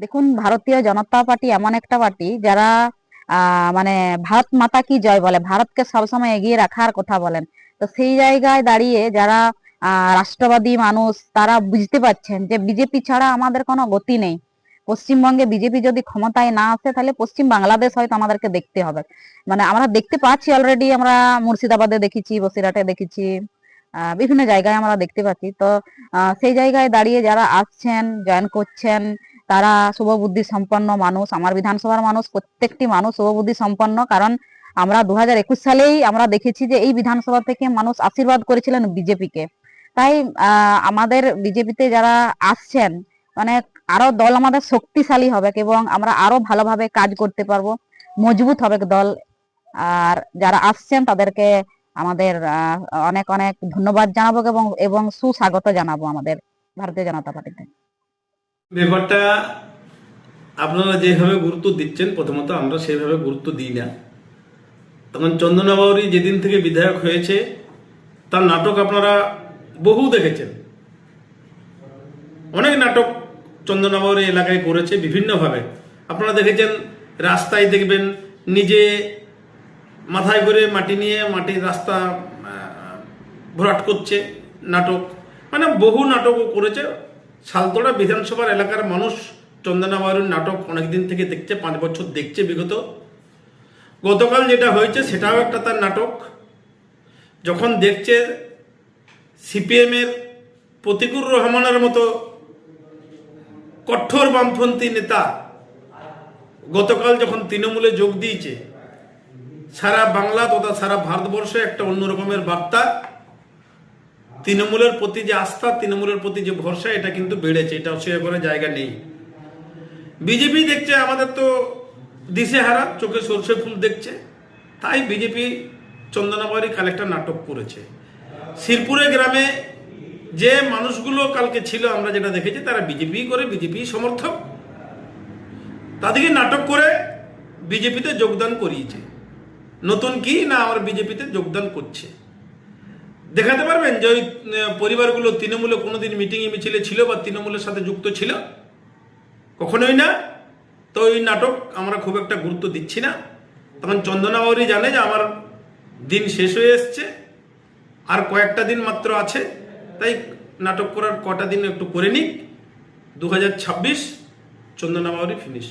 দেখুন, ভারতীয় জনতা পার্টি এমন একটা পার্টি যারা মানে ভারত মাতা কি জয় বলে, ভারতকে সবসময় এগিয়ে রাখার কথা বলেন। তো সেই জায়গায় দাঁড়িয়ে যারা রাষ্ট্রবাদী মানুষ, তারা বুঝতে পারছেন যে বিজেপি ছাড়া আমাদের কোনো গতি নেই। পশ্চিমবঙ্গে বিজেপি যদি ক্ষমতায় না আসে, তাহলে পশ্চিম বাংলাদেশ হয়তো আমাদেরকে দেখতে হবে। মানে আমরা দেখতে পাচ্ছি অলরেডি, আমরা মুর্শিদাবাদে দেখেছি, বসিরহাটে দেখেছি, বিভিন্ন জায়গায় আমরা দেখতে পাচ্ছি। তো সেই জায়গায় দাঁড়িয়ে যারা আসছেন, জয়েন করছেন, তারা শুভবুদ্ধি সম্পন্ন মানুষ। আমার বিধানসভার মানুষ, প্রত্যেকটি মানুষ শুভবুদ্ধি সম্পন্ন। কারণ আমরা 2021 সালেই আমরা দেখেছি যে এই বিধানসভা থেকে মানুষ আশীর্বাদ করেছিলেন বিজেপিকে। তাই আমাদের বিজেপিতে যারা আসছেন, মানে আরো দল আমাদের শক্তিশালী হবে এবং আমরা আরো ভালোভাবে কাজ করতে পারবো, মজবুত হবে দল। আর যারা আসছেন তাদেরকে আমাদের অনেক অনেক ধন্যবাদ জানাবো এবং এবং সুস্বাগত জানাবো আমাদের ভারতীয় জনতা পার্টিতে। ব্যাপারটা আপনারা যেভাবে গুরুত্ব দিচ্ছেন, প্রথমত আমরা সেইভাবে গুরুত্ব দিই না। তখন চন্দনা বাউরি যেদিন থেকে বিধায়ক হয়েছে, তার নাটক আপনারা বহু দেখেছেন। অনেক নাটক চন্দনা বাউরি এলাকায় করেছে বিভিন্নভাবে। আপনারা দেখেছেন, রাস্তায় দেখবেন নিজে মাথায় করে মাটি নিয়ে মাটির রাস্তা ভরাট করছে, নাটক। মানে বহু নাটকও করেছে। সালতোড়া বিধানসভার এলাকার মানুষ চন্দনা বাউরির নাটক অনেকদিন থেকে দেখছে, 5 বছর দেখছে বিগত। গতকাল যেটা হয়েছে সেটাও একটা তার নাটক। যখন দেখছে সিপিএমের প্রতিকুর রহমানের মতো কঠোর বামপন্থী নেতা গতকাল যখন তৃণমূলে যোগ দিয়েছে, সারা বাংলা তথা সারা ভারতবর্ষে একটা অন্যরকমের বার্তা। তৃণমূলের প্রতি যে আস্থা, তৃণমূলের প্রতি যে ভরসা, এটা কিন্তু বেড়েছে, এটা অস্বীকার করার জায়গা নেই। বিজেপি দেখছে আমাদের তো দিশেহারা, চোখে সর্ষে ফুল দেখছে। তাই বিজেপি চন্দনা বাউরি কাল একটা নাটক করেছে। শিরপুরে গ্রামে যে মানুষগুলো কালকে ছিল, আমরা যেটা দেখেছি, তারা বিজেপি করে, বিজেপি সমর্থক, তাদেরকে নাটক করে বিজেপিতে যোগদান করিয়েছে। নতুন কি না, আমার বিজেপিতে যোগদান করছে। দেখাতে পারবেন যে ওই পরিবারগুলো তৃণমূলে কোনোদিন মিটিংয়ে মিছিলে ছিল বা তৃণমূলের সাথে যুক্ত ছিল? কখনোই না। তো ওই নাটক আমরা খুব একটা গুরুত্ব দিচ্ছি না। তখন চন্দনা বাউরি জানে যে আমার দিন শেষ হয়ে এসছে, আর কয়েকটা দিন মাত্র আছে। তাই নাটক করার কটা দিন একটু করে নিক। 2026 চন্দনা বাউরি ফিনিশ।